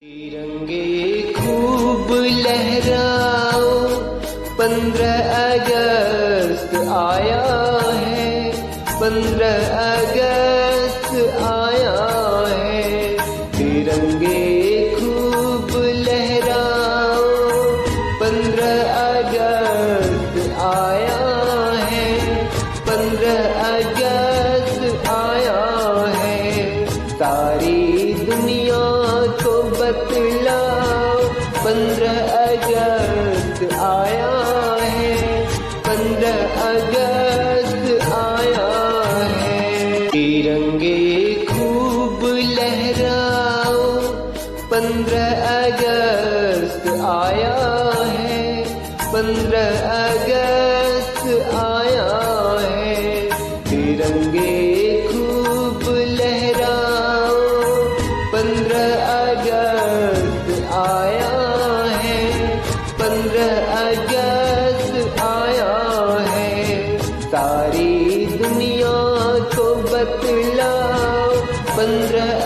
तिरंगे खूब लहराओ, 15 अगस्त आया है, 15 अगस्त आया है। तिरंगे खूब लहराओ, 15 अगस्त आया है, 15 अगस्त आया है। सारी दुनिया को बतलाओ, 15 अगस्त आया है, 15 अगस्त आया है। तिरंगे खूब लहराओ, 15 अगस्त आया है, 15 अगस्त आया है। तिरंगे खूब लहराओ, 15 अगस्त आया है, 15 अगस्त आया है। सारी दुनिया को बतलाओ, 15